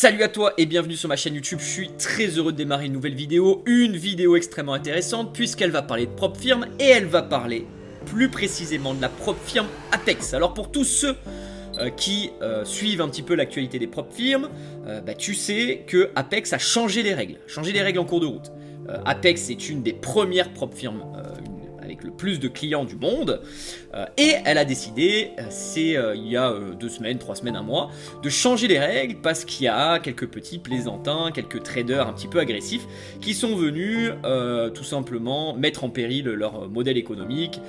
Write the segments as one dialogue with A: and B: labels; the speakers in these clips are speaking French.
A: Salut à toi et bienvenue sur ma chaîne YouTube. Je suis très heureux de démarrer une nouvelle vidéo extrêmement intéressante puisqu'elle va parler de propre firme et elle va parler plus précisément de la propre firme Apex. Alors pour tous ceux qui suivent un petit peu l'actualité des propres firmes, tu sais que Apex a changé les règles en cours de route. Apex est une des premières propres firmes avec le plus de clients du monde, et elle a décidé, il y a 2 semaines, 3 semaines, un mois, de changer les règles parce qu'il y a quelques petits plaisantins, quelques traders un petit peu agressifs qui sont venus tout simplement mettre en péril leur modèle économique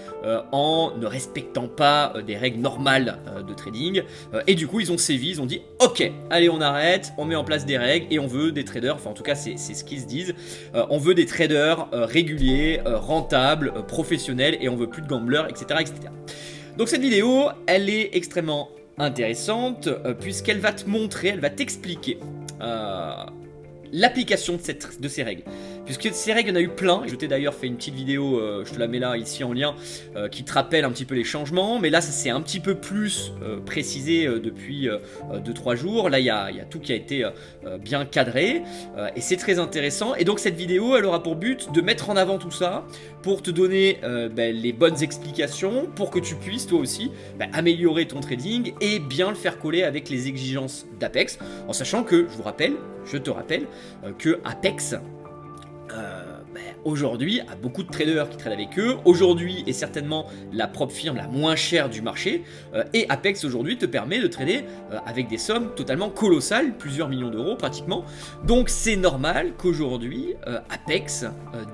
A: en ne respectant pas des règles normales de trading, et du coup ils ont sévi, ils ont dit ok, allez on arrête, on met en place des règles et on veut des traders, enfin en tout cas c'est ce qu'ils se disent, on veut des traders réguliers, rentables, professionnels, et on veut plus de gamblers, etc., etc. Donc cette vidéo, elle est extrêmement intéressante puisqu'elle va te montrer, elle va t'expliquer l'application de ces règles. Puisque ces règles, il y en a eu plein. Je t'ai d'ailleurs fait une petite vidéo, je te la mets là, ici en lien, qui te rappelle un petit peu les changements. Mais là, ça s'est un petit peu plus précisé depuis 2-3 jours. Là, il y a tout qui a été bien cadré. Et c'est très intéressant. Et donc, cette vidéo, elle aura pour but de mettre en avant tout ça, pour te donner les bonnes explications, pour que tu puisses, toi aussi, améliorer ton trading et bien le faire coller avec les exigences d'Apex. En sachant que, je te rappelle, que Apex... aujourd'hui, a beaucoup de traders qui tradent avec eux. Aujourd'hui est certainement la propre firme la moins chère du marché. Et Apex aujourd'hui te permet de trader avec des sommes totalement colossales, plusieurs millions d'euros pratiquement. Donc c'est normal qu'aujourd'hui Apex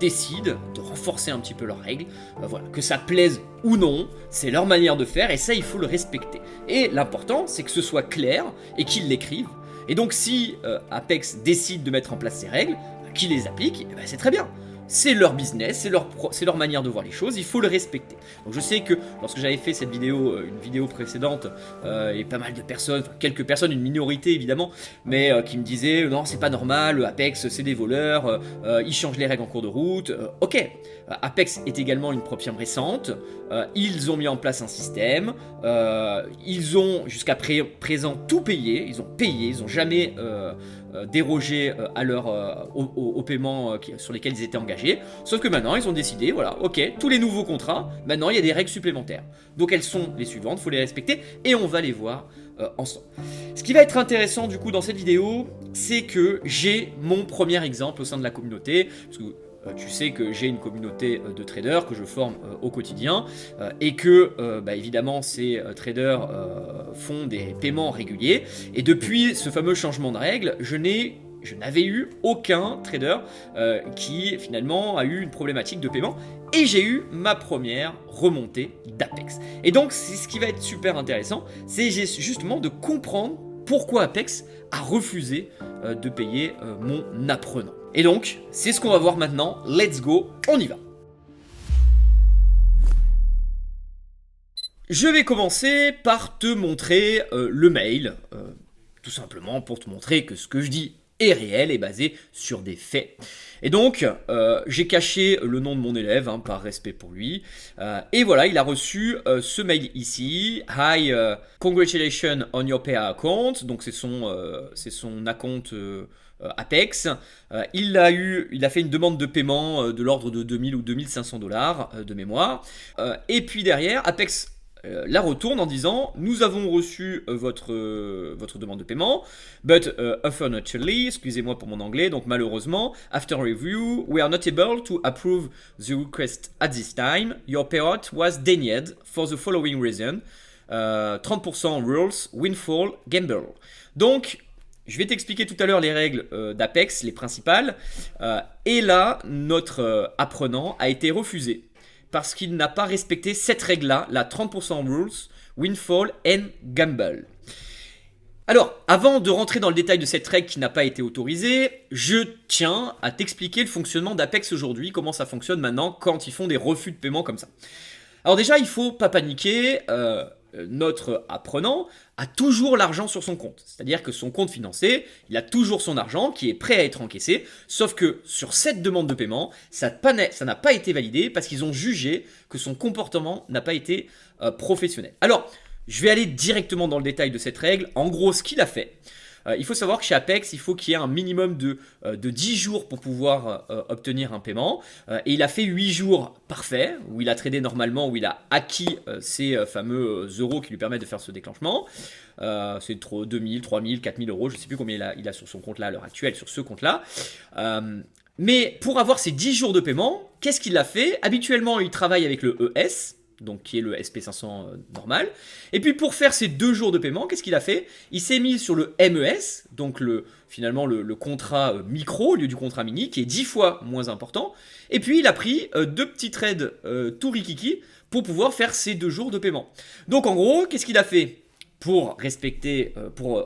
A: décide de renforcer un petit peu leurs règles. Voilà, que ça plaise ou non, c'est leur manière de faire et ça il faut le respecter. Et l'important c'est que ce soit clair et qu'ils l'écrivent. Et donc si Apex décide de mettre en place ces règles, qu'ils les appliquent, c'est très bien. C'est leur business, c'est leur manière de voir les choses, il faut le respecter. Donc je sais que lorsque j'avais fait cette vidéo, une vidéo précédente, et pas mal de personnes, quelques personnes, une minorité évidemment, mais qui me disaient non c'est pas normal, Apex c'est des voleurs, ils changent les règles en cours de route. Ok, Apex est également une propre firme récente, ils ont mis en place un système, ils ont jusqu'à présent tout payé, ils ont jamais dérogé à aux paiements sur lesquels ils étaient engagés, sauf que maintenant ils ont décidé, voilà, ok, tous les nouveaux contrats, maintenant il y a des règles supplémentaires. Donc elles sont les suivantes, il faut les respecter et on va les voir ensemble. Ce qui va être intéressant du coup dans cette vidéo, c'est que j'ai mon premier exemple au sein de la communauté, parce que tu sais que j'ai une communauté de traders que je forme au quotidien et que évidemment ces traders font des paiements réguliers et depuis ce fameux changement de règles, je n'avais eu aucun trader qui finalement a eu une problématique de paiement et j'ai eu ma première remontée d'Apex. Et donc c'est ce qui va être super intéressant, c'est justement de comprendre pourquoi Apex a refusé de payer mon apprenant. Et donc, c'est ce qu'on va voir maintenant. Let's go, on y va. Je vais commencer par te montrer le mail, tout simplement pour te montrer que ce que je dis est réel et basé sur des faits. Et donc, j'ai caché le nom de mon élève, par respect pour lui. Et voilà, il a reçu ce mail ici. Hi, congratulations on your pay account. Donc, c'est son account Apex. Il a fait une demande de paiement de l'ordre de 2000 ou 2500 dollars de mémoire. Et puis derrière, Apex la retourne en disant nous avons reçu votre demande de paiement, but unfortunately, excusez-moi pour mon anglais, donc malheureusement, after review, we are not able to approve the request at this time. Your payout was denied for the following reason: 30% rules, windfall, gamble. Donc, je vais t'expliquer tout à l'heure les règles d'Apex, les principales, et là, notre apprenant a été refusé parce qu'il n'a pas respecté cette règle-là, la 30% rules, windfall and gamble. Alors, avant de rentrer dans le détail de cette règle qui n'a pas été autorisée, je tiens à t'expliquer le fonctionnement d'Apex aujourd'hui, comment ça fonctionne maintenant quand ils font des refus de paiement comme ça. Alors déjà, il ne faut pas paniquer, notre apprenant a toujours l'argent sur son compte. C'est-à-dire que son compte financé, il a toujours son argent qui est prêt à être encaissé, sauf que sur cette demande de paiement, ça n'a pas été validé parce qu'ils ont jugé que son comportement n'a pas été professionnel. Alors, je vais aller directement dans le détail de cette règle. En gros, ce qu'il a fait, Il faut savoir que chez Apex, il faut qu'il y ait un minimum de 10 jours pour pouvoir obtenir un paiement. Et il a fait 8 jours parfaits, où il a tradé normalement, où il a acquis ces fameux euros qui lui permettent de faire ce déclenchement. C'est 2000, 3000, 4000 euros, je ne sais plus combien il a sur son compte là à l'heure actuelle, sur ce compte-là. Mais pour avoir ces 10 jours de paiement, qu'est-ce qu'il a fait? Habituellement, il travaille avec le ES, donc qui est le SP500 normal. Et puis pour faire ces 2 jours de paiement, qu'est-ce qu'il a fait? Il s'est mis sur le MES, donc finalement le contrat micro au lieu du contrat mini, qui est 10 fois moins important. Et puis il a pris 2 petits trades tout rikiki pour pouvoir faire ces 2 jours de paiement. Donc en gros, qu'est-ce qu'il a fait? Pour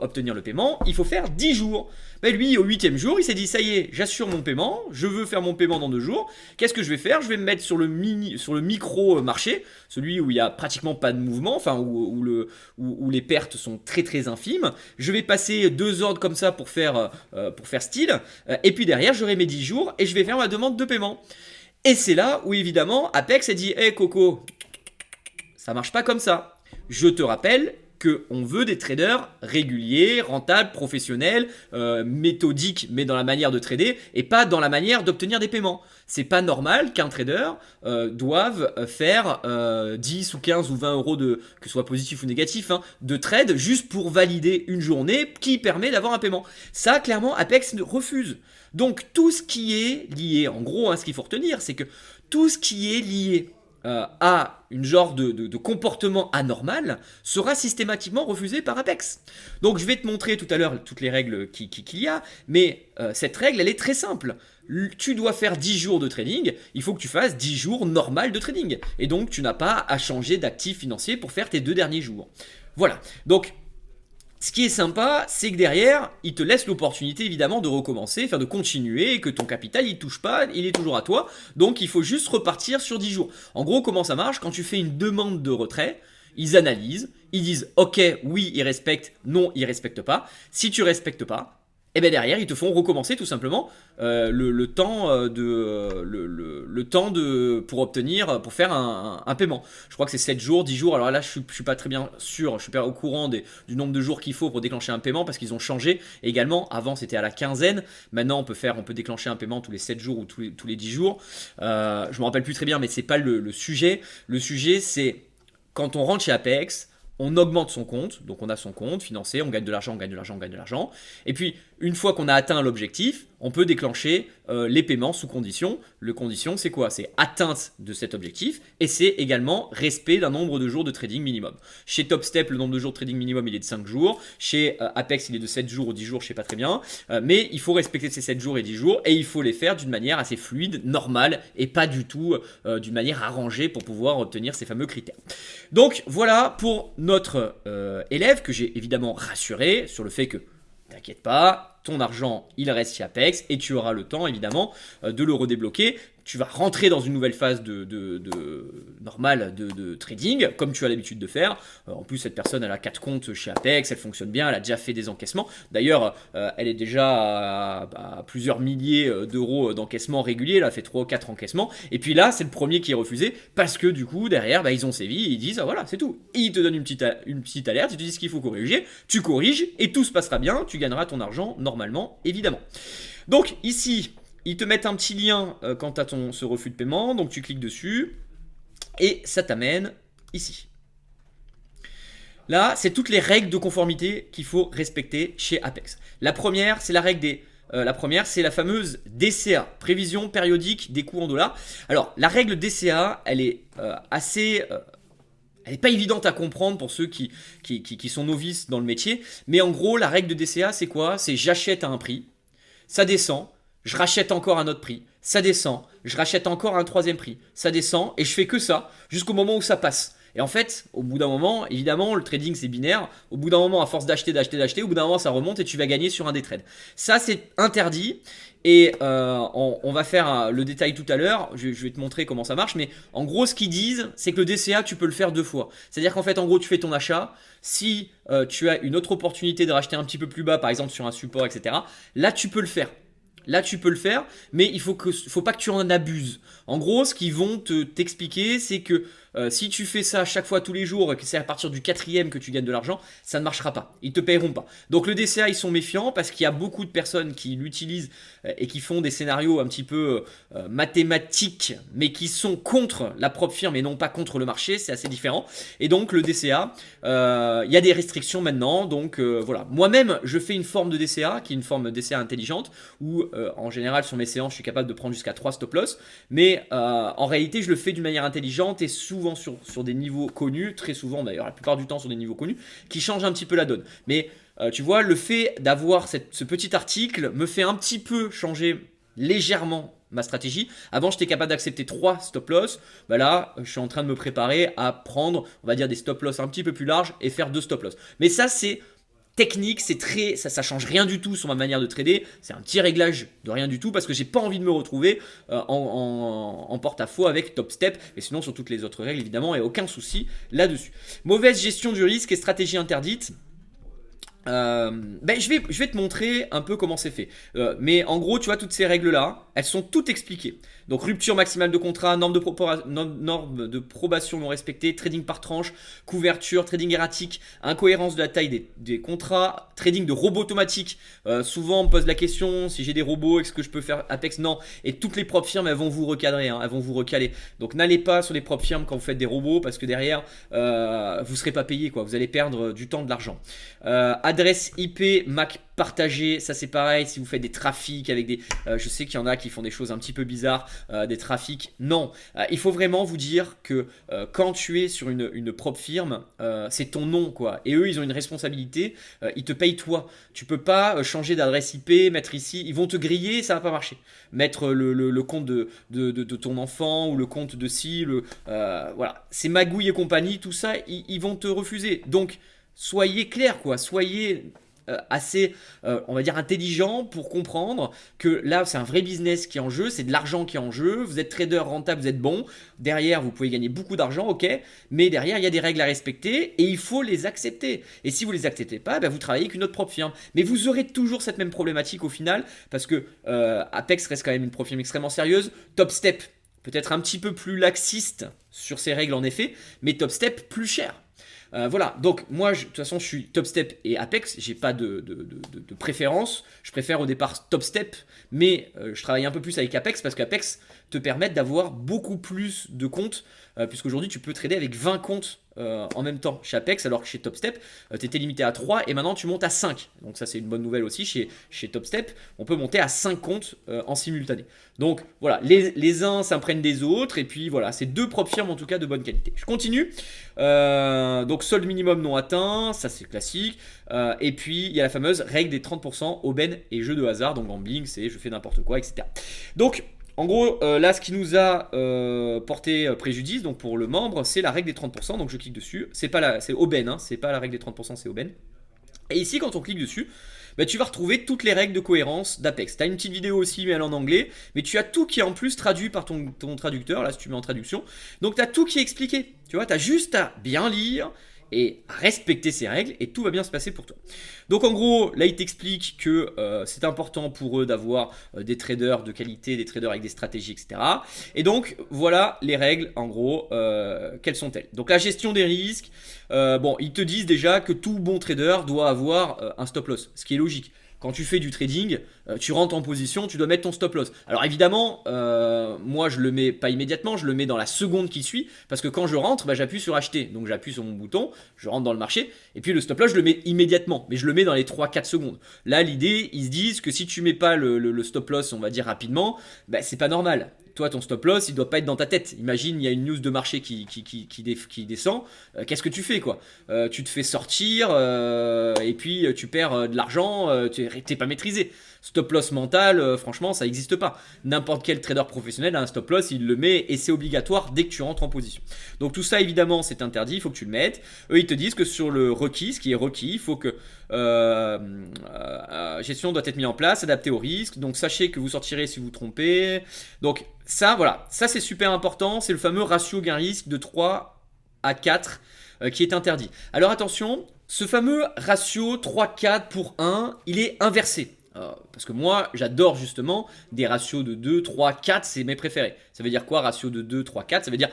A: obtenir le paiement, il faut faire 10 jours. Mais lui, au 8e jour, il s'est dit, ça y est, j'assure mon paiement, je veux faire mon paiement dans 2 jours. Qu'est-ce que je vais faire? Je vais me mettre sur le micro marché, celui où il n'y a pratiquement pas de mouvement, enfin où les pertes sont très très infimes. Je vais passer 2 ordres comme ça pour faire style. Et puis derrière, j'aurai mes 10 jours et je vais faire ma demande de paiement. Et c'est là où évidemment, Apex a dit, hey Coco, ça marche pas comme ça. Je te rappelle qu'on veut des traders réguliers, rentables, professionnels, méthodiques, mais dans la manière de trader et pas dans la manière d'obtenir des paiements. C'est pas normal qu'un trader doive faire 10 ou 15 ou 20 euros que ce soit positif ou négatif, hein, de trade juste pour valider une journée qui permet d'avoir un paiement. Ça, clairement, Apex refuse. Donc tout ce qui est lié, en gros, hein, ce qu'il faut retenir, c'est que tout ce qui est lié à une genre de comportement anormal sera systématiquement refusé par Apex. Donc je vais te montrer tout à l'heure toutes les règles qu'il y a, mais cette règle elle est très simple. Tu dois faire 10 jours de trading, il faut que tu fasses 10 jours normal de trading. Et donc tu n'as pas à changer d'actif financier pour faire tes 2 derniers jours. Voilà, donc ce qui est sympa, c'est que derrière, il te laisse l'opportunité évidemment de recommencer, de continuer, et que ton capital il touche pas, il est toujours à toi. Donc il faut juste repartir sur 10 jours. En gros, comment ça marche? Quand tu fais une demande de retrait, ils analysent, ils disent ok, oui, ils respectent, non, ils respectent pas. Si tu respectes pas, et bien derrière, ils te font recommencer tout simplement le temps pour faire un paiement. Je crois que c'est 7 jours, 10 jours. Alors là, je suis pas très bien sûr, je suis pas au courant du nombre de jours qu'il faut pour déclencher un paiement parce qu'ils ont changé également. Avant, c'était à la quinzaine. Maintenant, on peut déclencher un paiement tous les 7 jours ou tous les 10 jours. Je me rappelle plus très bien, mais c'est pas le sujet. Le sujet, c'est quand on rentre chez Apex, on augmente son compte, donc on a son compte financé, on gagne de l'argent, on gagne de l'argent, on gagne de l'argent. Et puis, une fois qu'on a atteint l'objectif, on peut déclencher les paiements sous condition. Le condition, c'est quoi? C'est atteinte de cet objectif et c'est également respect d'un nombre de jours de trading minimum. Chez TopStep, le nombre de jours de trading minimum, il est de 5 jours. Chez Apex, il est de 7 jours ou 10 jours, je sais pas très bien. Mais il faut respecter ces 7 jours et 10 jours et il faut les faire d'une manière assez fluide, normale et pas du tout d'une manière arrangée pour pouvoir obtenir ces fameux critères. Donc voilà pour notre élève que j'ai évidemment rassuré sur le fait que t'inquiète pas, ton argent il reste chez Apex et tu auras le temps évidemment de le redébloquer. Tu vas rentrer dans une nouvelle phase normale de trading, comme tu as l'habitude de faire. En plus, cette personne, elle a 4 comptes chez Apex, elle fonctionne bien, elle a déjà fait des encaissements. D'ailleurs, elle est déjà à plusieurs milliers d'euros d'encaissements réguliers, elle a fait 3 ou 4 encaissements. Et puis là, c'est le premier qui est refusé, parce que du coup, derrière, ils ont sévi, et ils disent, ah, voilà, c'est tout. Et ils te donnent une petite alerte, ils te disent ce qu'il faut corriger, tu corriges, et tout se passera bien, tu gagneras ton argent normalement, évidemment. Donc ici, ils te mettent un petit lien quant à ce refus de paiement, donc tu cliques dessus et ça t'amène ici. Là, c'est toutes les règles de conformité qu'il faut respecter chez Apex. La première, c'est c'est la fameuse DCA, prévision périodique des coûts en dollars. Alors, la règle DCA, elle est elle n'est pas évidente à comprendre pour ceux qui sont novices dans le métier, mais en gros, la règle de DCA, c'est quoi? C'est j'achète à un prix, ça descend, je rachète encore à un autre prix, ça descend, je rachète encore à un troisième prix, ça descend, et je fais que ça jusqu'au moment où ça passe. Et en fait, au bout d'un moment, évidemment, le trading c'est binaire, au bout d'un moment, à force d'acheter, au bout d'un moment ça remonte et tu vas gagner sur un des trades. Ça c'est interdit, et on va faire le détail tout à l'heure, je vais te montrer comment ça marche, mais en gros ce qu'ils disent, c'est que le DCA tu peux le faire 2 fois. C'est-à-dire qu'en fait, en gros, tu fais ton achat, si tu as une autre opportunité de racheter un petit peu plus bas, par exemple sur un support, etc., là tu peux le faire. Là, tu peux le faire, mais faut pas que tu en abuses. En gros, ce qu'ils vont t'expliquer, c'est que Si tu fais ça chaque fois tous les jours et que c'est à partir du quatrième que tu gagnes de l'argent, ça ne marchera pas. Ils te paieront pas. Donc le DCA, ils sont méfiants parce qu'il y a beaucoup de personnes qui l'utilisent et qui font des scénarios un petit peu mathématiques, mais qui sont contre la propre firme et non pas contre le marché. C'est assez différent. Et donc le DCA, il y a des restrictions maintenant. Donc voilà. Moi-même, je fais une forme de DCA qui est une forme de DCA intelligente où en général sur mes séances, je suis capable de prendre jusqu'à 3 stop loss. Mais en réalité, je le fais d'une manière intelligente et souvent sur des niveaux connus, très souvent d'ailleurs, la plupart du temps sur des niveaux connus, qui changent un petit peu la donne. Mais tu vois, le fait d'avoir ce petit article me fait un petit peu changer légèrement ma stratégie. Avant, j'étais capable d'accepter 3 stop loss. Bah là, je suis en train de me préparer à prendre, on va dire, des stop loss un petit peu plus larges et faire 2 stop loss. Mais ça, c'est technique, c'est très, ça change rien du tout sur ma manière de trader. C'est un petit réglage de rien du tout parce que j'ai pas envie de me retrouver en porte-à-faux avec top step. Mais sinon, sur toutes les autres règles, évidemment, il n'y a aucun souci là-dessus. Mauvaise gestion du risque et stratégie interdite. Je vais te montrer un peu comment c'est fait. Mais en gros, tu vois, toutes ces règles-là, elles sont toutes expliquées. Donc, rupture maximale de contrat, norme de probation non respectée, trading par tranche, couverture, trading erratique, incohérence de la taille des contrats, trading de robots automatiques. Souvent, on me pose la question, si j'ai des robots, est-ce que je peux faire Apex? Non. Et toutes les propres firmes, elles vont vous recadrer, hein, elles vont vous recaler. Donc, n'allez pas sur les propres firmes quand vous faites des robots parce que derrière, vous ne serez pas payé, quoi. Vous allez perdre du temps, de l'argent. Adresse IP MAC partagée, ça c'est pareil. Si vous faites des trafics avec des... je sais qu'il y en a qui font des choses un petit peu bizarres, des trafics. Non, il faut vraiment vous dire que quand tu es sur une propre firme, c'est ton nom, quoi. Et eux, ils ont une responsabilité, ils te payent toi. Tu peux pas changer d'adresse IP, mettre ici, ils vont te griller, ça va pas marcher. Mettre le compte de ton enfant ou le compte de ci, voilà. C'est Magouille et compagnie, tout ça, ils vont te refuser. Donc, soyez clair, quoi. Soyez assez, on va dire, intelligent pour comprendre que là, c'est un vrai business qui est en jeu, c'est de l'argent qui est en jeu. Vous êtes trader rentable, vous êtes bon. Derrière, vous pouvez gagner beaucoup d'argent, ok. Mais derrière, il y a des règles à respecter et il faut les accepter. Et si vous les acceptez pas, vous travaillez avec une autre propre firme. Mais vous aurez toujours cette même problématique au final parce que Apex reste quand même une propre firme extrêmement sérieuse. Top Step, peut-être un petit peu plus laxiste sur ces règles en effet, mais Top Step plus cher. Voilà, donc moi de toute façon je suis Top Step et Apex, j'ai pas de préférence, je préfère au départ Top Step, mais je travaille un peu plus avec Apex parce qu'Apex te permet d'avoir beaucoup plus de comptes, puisqu'aujourd'hui tu peux trader avec 20 comptes en même temps chez Apex, alors que chez Top Step tu étais limité à 3 et maintenant tu montes à 5. Donc ça c'est une bonne nouvelle aussi, chez Top Step on peut monter à 5 comptes en simultané. Donc voilà, les uns s'imprègnent des autres et puis voilà, c'est 2 propres firmes en tout cas de bonne qualité. Je continue, donc solde minimum non atteint, ça c'est classique, et puis il y a la fameuse règle des 30% aubaine et jeu de hasard, donc gambling c'est je fais n'importe quoi, etc. Donc en gros, là, ce qui nous a porté préjudice, donc pour le membre, c'est la règle des 30%. Donc je clique dessus. C'est aubaine, hein, c'est pas la règle des 30%, c'est aubaine. Et ici, quand on clique dessus, tu vas retrouver toutes les règles de cohérence d'Apex. Tu as une petite vidéo aussi, mais elle est en anglais. Mais tu as tout qui est en plus traduit par ton traducteur. Là, si tu mets en traduction. Donc tu as tout qui est expliqué. Tu vois, tu as juste à bien lire et à respecter ces règles et tout va bien se passer pour toi. Donc en gros, là il t'explique que c'est important pour eux d'avoir des traders de qualité, des traders avec des stratégies, etc. Et donc voilà les règles en gros, quelles sont-elles? Donc la gestion des risques, bon ils te disent déjà que tout bon trader doit avoir un stop loss, ce qui est logique. Quand tu fais du trading, tu rentres en position, tu dois mettre ton stop loss. Alors évidemment, moi je le mets pas immédiatement, je le mets dans la seconde qui suit, parce que quand je rentre, j'appuie sur acheter. Donc j'appuie sur mon bouton, je rentre dans le marché, et puis le stop loss je le mets immédiatement, mais je le mets dans les 3-4 secondes. Là l'idée, ils se disent que si tu mets pas le stop loss, on va dire rapidement, c'est pas normal. Toi, ton stop loss, il doit pas être dans ta tête. Imagine, il y a une news de marché qui descend. Qu'est-ce que tu fais, quoi? Tu te fais sortir et puis tu perds de l'argent. T'es pas maîtrisé. Stop loss mental, franchement, ça n'existe pas. N'importe quel trader professionnel a un stop loss, il le met et c'est obligatoire dès que tu rentres en position. Donc tout ça, évidemment, c'est interdit, il faut que tu le mettes. Eux, ils te disent que sur le requis, ce qui est requis, il faut que gestion doit être mise en place, adaptée au risque. Donc sachez que vous sortirez si vous vous trompez. Donc ça, voilà, ça c'est super important. C'est le fameux ratio gain-risque de 3 à 4 qui est interdit. Alors attention, ce fameux ratio 3-4 pour 1, il est inversé. Parce que moi, j'adore justement des ratios de 2, 3, 4, c'est mes préférés. Ça veut dire quoi, ratio de 2, 3, 4? Ça veut dire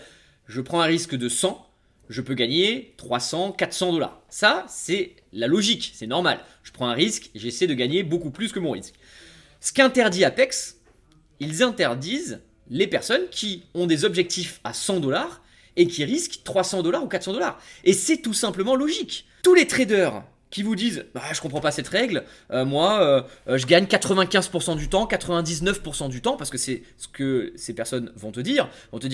A: je prends un risque de 100, je peux gagner 300, 400 dollars. Ça, c'est la logique, c'est normal. Je prends un risque, j'essaie de gagner beaucoup plus que mon risque. Ce qu'interdit Apex, ils interdisent les personnes qui ont des objectifs à 100 dollars et qui risquent 300 dollars ou 400 dollars. Et c'est tout simplement logique. Tous les traders qui vous disent bah, je comprends pas cette règle, je gagne 95% du temps, 99% du temps, parce que c'est ce que ces personnes vont te dire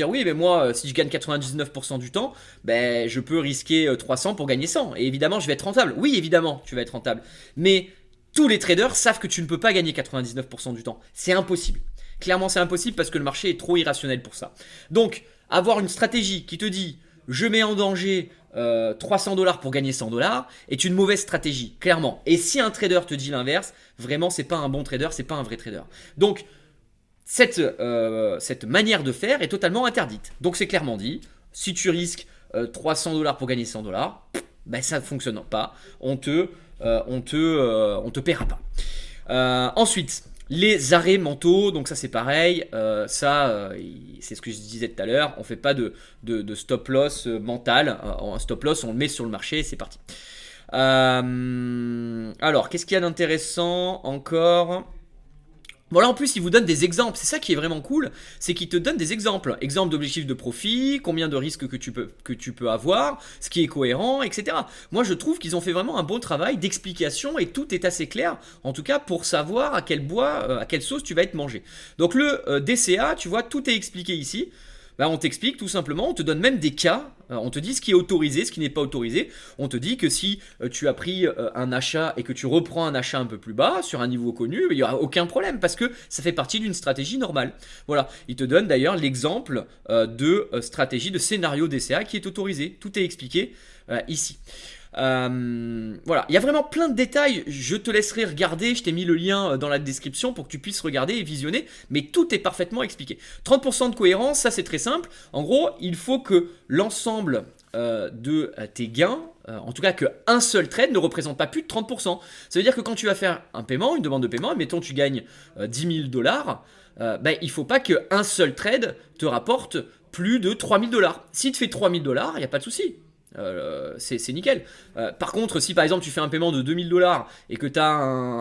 A: oui mais moi si je gagne 99% du temps, ben, je peux risquer 300 pour gagner 100, et évidemment je vais être rentable. Oui évidemment tu vas être rentable, mais tous les traders savent que tu ne peux pas gagner 99% du temps, c'est impossible. Clairement c'est impossible parce que le marché est trop irrationnel pour ça. Donc avoir une stratégie qui te dit je mets en danger 300 dollars pour gagner 100 dollars est une mauvaise stratégie, clairement. Et si un trader te dit l'inverse, vraiment c'est pas un bon trader, c'est pas un vrai trader. Donc cette manière de faire est totalement interdite. Donc c'est clairement dit, si tu risques 300 dollars pour gagner 100 dollars, ben ça ne fonctionne pas, on te paiera pas. Ensuite, les arrêts mentaux, donc ça c'est pareil, c'est ce que je disais tout à l'heure, on fait pas de stop loss mental, un stop loss on le met sur le marché et c'est parti. Alors, qu'est-ce qu'il y a d'intéressant encore ? Bon là en plus il vous donne des exemples, c'est ça qui est vraiment cool, c'est qu'il te donne des exemples d'objectifs de profit, combien de risques que tu peux avoir, ce qui est cohérent, etc. Moi je trouve qu'ils ont fait vraiment un bon travail d'explication et tout est assez clair, en tout cas pour savoir à quelle sauce tu vas être mangé. Donc le DCA, tu vois, tout est expliqué ici. Bah, on t'explique tout simplement, on te donne même des cas, on te dit ce qui est autorisé, ce qui n'est pas autorisé. On te dit que si tu as pris un achat et que tu reprends un achat un peu plus bas, sur un niveau connu, il n'y aura aucun problème parce que ça fait partie d'une stratégie normale. Voilà, il te donne d'ailleurs l'exemple de stratégie de scénario DCA qui est autorisé. Tout est expliqué ici. Voilà, il y a vraiment plein de détails, je te laisserai regarder, je t'ai mis le lien dans la description pour que tu puisses regarder et visionner, mais tout est parfaitement expliqué. 30% de cohérence, ça c'est très simple, en gros il faut que l'ensemble de tes gains, en tout cas qu'un seul trade ne représente pas plus de 30%. Ça veut dire que quand tu vas faire un paiement, une demande de paiement, admettons tu gagnes 10 000 dollars, il ne faut pas qu'un seul trade te rapporte plus de 3 000 dollars. Si tu fais 3 000 dollars, il n'y a pas de souci. C'est nickel. Par contre, si par exemple tu fais un paiement de 2000 dollars et que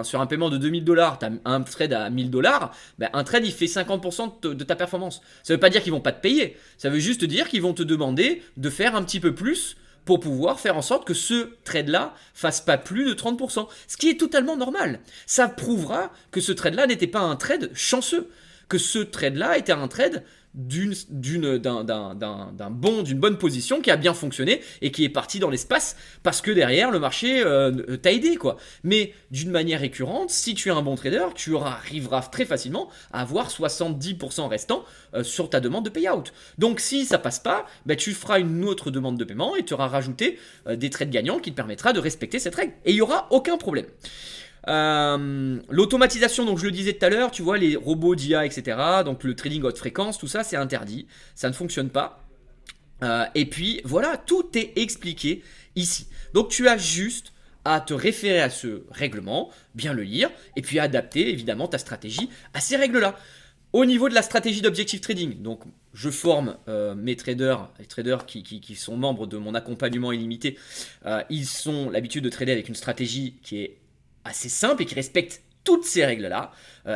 A: sur un paiement de 2000 dollars, tu as un trade à 1000 dollars, un trade il fait 50% de ta performance. Ça veut pas dire qu'ils vont pas te payer, ça veut juste dire qu'ils vont te demander de faire un petit peu plus pour pouvoir faire en sorte que ce trade-là fasse pas plus de 30%. Ce qui est totalement normal. Ça prouvera que ce trade-là n'était pas un trade chanceux, que ce trade-là était un trade d'une bonne position qui a bien fonctionné et qui est parti dans l'espace parce que derrière le marché t'a aidé quoi. Mais d'une manière récurrente, si tu es un bon trader, tu arriveras très facilement à avoir 70% restant sur ta demande de payout. Donc si ça passe pas, tu feras une autre demande de paiement et tu auras rajouté des trades gagnants qui te permettra de respecter cette règle et il n'y aura aucun problème. L'automatisation, donc je le disais tout à l'heure, tu vois les robots d'IA, etc. Donc le trading haute fréquence, tout ça c'est interdit, ça ne fonctionne pas. Et puis voilà, tout est expliqué ici. Donc tu as juste à te référer à ce règlement, bien le lire, et puis adapter évidemment ta stratégie à ces règles-là. Au niveau de la stratégie d'objectif trading, donc je forme mes traders, les traders qui sont membres de mon accompagnement illimité, ils ont l'habitude de trader avec une stratégie qui est assez simple et qui respecte toutes ces règles-là,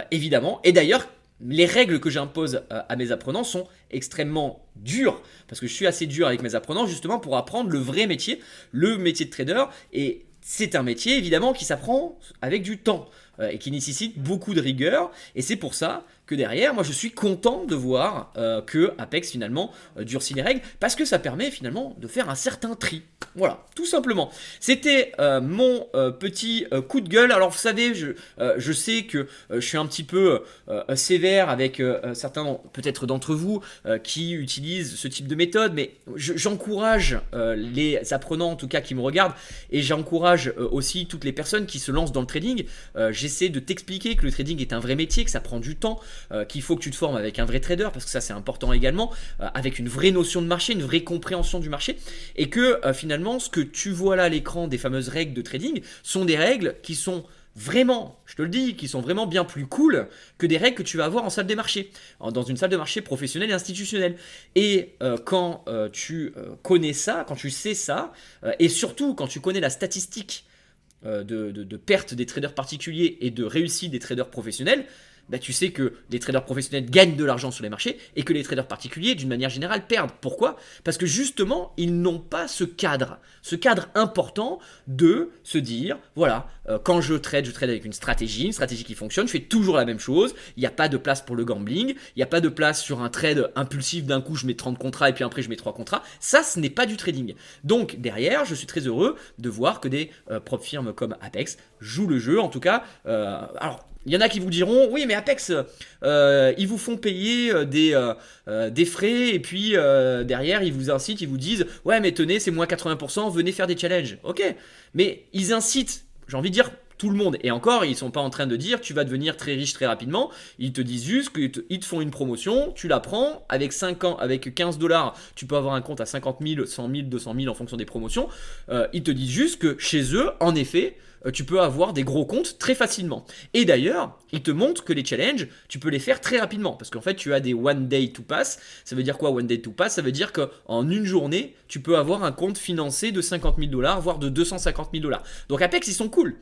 A: évidemment. Et d'ailleurs, les règles que j'impose à mes apprenants sont extrêmement dures, parce que je suis assez dur avec mes apprenants justement pour apprendre le vrai métier, le métier de trader. Et c'est un métier évidemment qui s'apprend avec du temps et qui nécessite beaucoup de rigueur. Et c'est pour ça que derrière, moi je suis content de voir que Apex finalement durcit les règles, parce que ça permet finalement de faire un certain tri. Voilà, tout simplement. C'était mon petit coup de gueule. Alors vous savez, je sais que je suis un petit peu sévère avec certains peut-être d'entre vous qui utilisent ce type de méthode, mais j'encourage les apprenants en tout cas qui me regardent, et j'encourage aussi toutes les personnes qui se lancent dans le trading. J'essaie de t'expliquer que le trading est un vrai métier, que ça prend du temps, qu'il faut que tu te formes avec un vrai trader, parce que ça c'est important également, avec une vraie notion de marché, une vraie compréhension du marché, et que finalement ce que tu vois là à l'écran des fameuses règles de trading sont des règles qui sont vraiment, je te le dis, qui sont vraiment bien plus cool que des règles que tu vas avoir en salle des marchés, dans une salle de marché professionnelle et institutionnelle. Et quand tu connais ça, quand tu sais ça, et surtout quand tu connais la statistique de perte des traders particuliers et de réussite des traders professionnels, bah, tu sais que les traders professionnels gagnent de l'argent sur les marchés et que les traders particuliers, d'une manière générale, perdent. Pourquoi? Parce que justement, ils n'ont pas ce cadre important de se dire, voilà, quand je trade avec une stratégie qui fonctionne, je fais toujours la même chose, il n'y a pas de place pour le gambling, il n'y a pas de place sur un trade impulsif, d'un coup je mets 30 contrats et puis après je mets 3 contrats, ça ce n'est pas du trading. Donc derrière, je suis très heureux de voir que des prop firmes comme Apex jouent le jeu, en tout cas, alors il y en a qui vous diront, oui mais Apex, ils vous font payer des frais et puis derrière ils vous incitent, ils vous disent, ouais mais tenez c'est moins 80%, venez faire des challenges. Ok, mais ils incitent, j'ai envie de dire, tout le monde. Et encore, ils sont pas en train de dire tu vas devenir très riche très rapidement. Ils te disent juste qu'ils te font une promotion, tu la prends, avec 5 ans, avec 15 dollars, tu peux avoir un compte à 50 000, 100 000, 200 000 en fonction des promotions. Ils te disent juste que chez eux, en effet, tu peux avoir des gros comptes très facilement. Et d'ailleurs, ils te montrent que les challenges, tu peux les faire très rapidement. Parce qu'en fait, tu as des one day to pass. Ça veut dire quoi, one day to pass? Ça veut dire qu'en une journée, tu peux avoir un compte financé de 50 000 dollars, voire de 250 000 dollars. Donc Apex, ils sont cool.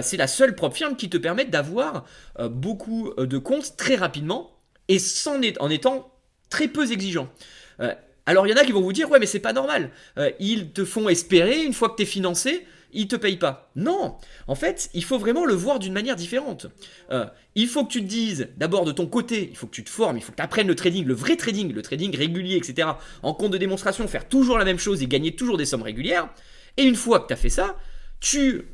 A: C'est la seule prop firme qui te permet d'avoir beaucoup de comptes très rapidement et en étant très peu exigeant. Alors il y en a qui vont vous dire, ouais mais c'est pas normal. Ils te font espérer, une fois que tu es financé, ils te payent pas. Non, en fait, il faut vraiment le voir d'une manière différente. Il faut que tu te dises, d'abord de ton côté, il faut que tu te formes, il faut que tu apprennes le trading, le vrai trading, le trading régulier, etc. En compte de démonstration, faire toujours la même chose et gagner toujours des sommes régulières. Et une fois que tu as fait ça, tu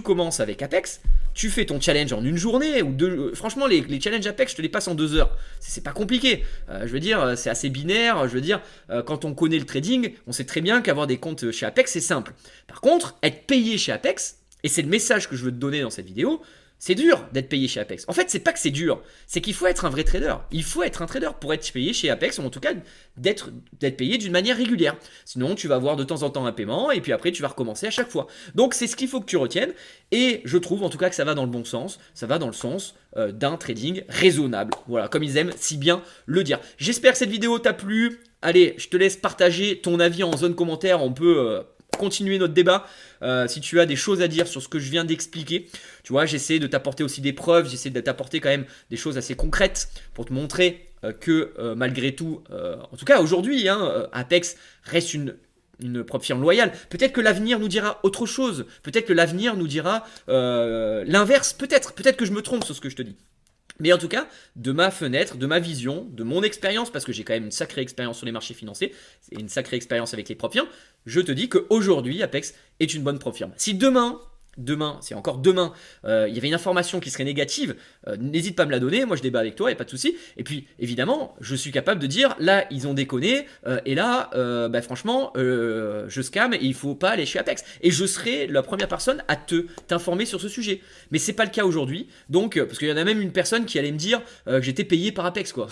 A: commences avec Apex, tu fais ton challenge en une journée ou deux. Franchement, les challenges Apex, je te les passe en 2 heures. C'est pas compliqué. Je veux dire, c'est assez binaire. Je veux dire, quand on connaît le trading, on sait très bien qu'avoir des comptes chez Apex, c'est simple. Par contre, être payé chez Apex, et c'est le message que je veux te donner dans cette vidéo, c'est dur d'être payé chez Apex. En fait, c'est pas que c'est dur, c'est qu'il faut être un vrai trader. Il faut être un trader pour être payé chez Apex, ou en tout cas d'être payé d'une manière régulière. Sinon, tu vas avoir de temps en temps un paiement, et puis après, tu vas recommencer à chaque fois. Donc, c'est ce qu'il faut que tu retiennes, et je trouve en tout cas que ça va dans le bon sens, ça va dans le sens d'un trading raisonnable. Voilà, comme ils aiment si bien le dire. J'espère que cette vidéo t'a plu. Allez, je te laisse partager ton avis en zone commentaire, on peut continuer notre débat. Si tu as des choses à dire sur ce que je viens d'expliquer, tu vois, j'essaie de t'apporter aussi des preuves, j'essaie de t'apporter quand même des choses assez concrètes pour te montrer que malgré tout, en tout cas aujourd'hui, Apex reste une propre firme loyale. Peut-être que l'avenir nous dira autre chose, peut-être que l'avenir nous dira l'inverse, peut-être que je me trompe sur ce que je te dis. Mais en tout cas, de ma fenêtre, de ma vision, de mon expérience, parce que j'ai quand même une sacrée expérience sur les marchés financiers, et une sacrée expérience avec les prop firmes, je te dis qu'aujourd'hui, Apex est une bonne prop firme. Si demain, c'est encore demain, il y avait une information qui serait négative, n'hésite pas à me la donner, moi je débat avec toi, il n'y a pas de souci. Et puis évidemment, je suis capable de dire, là ils ont déconné, et là, franchement, je scam et il faut pas aller chez Apex. Et je serai la première personne à t'informer sur ce sujet. Mais c'est pas le cas aujourd'hui, donc, parce qu'il y en a même une personne qui allait me dire que j'étais payé par Apex, quoi.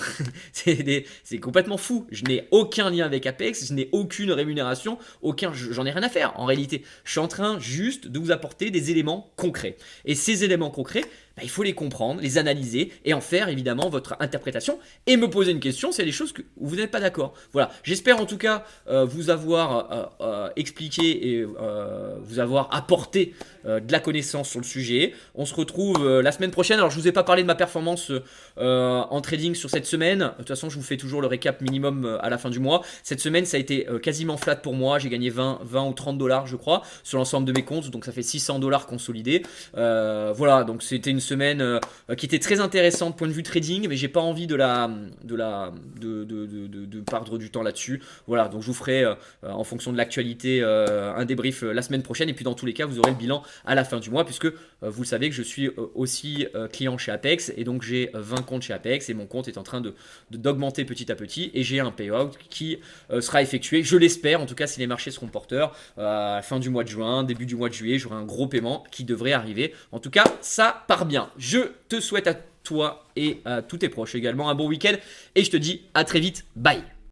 A: C'est complètement fou, je n'ai aucun lien avec Apex, je n'ai aucune rémunération, j'en ai rien à faire en réalité. Je suis en train juste de vous apporter des éléments concrets. Et ces éléments concrets, il faut les comprendre, les analyser et en faire évidemment votre interprétation et me poser une question s'il y a des choses où vous n'êtes pas d'accord. Voilà, j'espère en tout cas vous avoir expliqué et vous avoir apporté de la connaissance sur le sujet. On se retrouve la semaine prochaine. Alors je vous ai pas parlé de ma performance en trading sur cette semaine. De toute façon je vous fais toujours le récap minimum à la fin du mois. Cette semaine ça a été quasiment flat pour moi. J'ai gagné 20 ou 30 dollars je crois sur l'ensemble de mes comptes. Donc ça fait 600 dollars consolidés. Voilà, donc c'était une semaine qui était très intéressante point de vue trading, mais j'ai pas envie de perdre du temps là-dessus. Voilà, donc je vous ferai en fonction de l'actualité un débrief la semaine prochaine, et puis dans tous les cas vous aurez le bilan à la fin du mois, puisque vous le savez que je suis aussi client chez Apex, et donc j'ai 20 comptes chez Apex et mon compte est en train d'augmenter petit à petit, et j'ai un payout qui sera effectué, je l'espère, en tout cas si les marchés seront porteurs, à la fin du mois de juin, début du mois de juillet, j'aurai un gros paiement qui devrait arriver. En tout cas ça part bien. Je te souhaite à toi et à tous tes proches également un bon week-end, et je te dis à très vite, bye.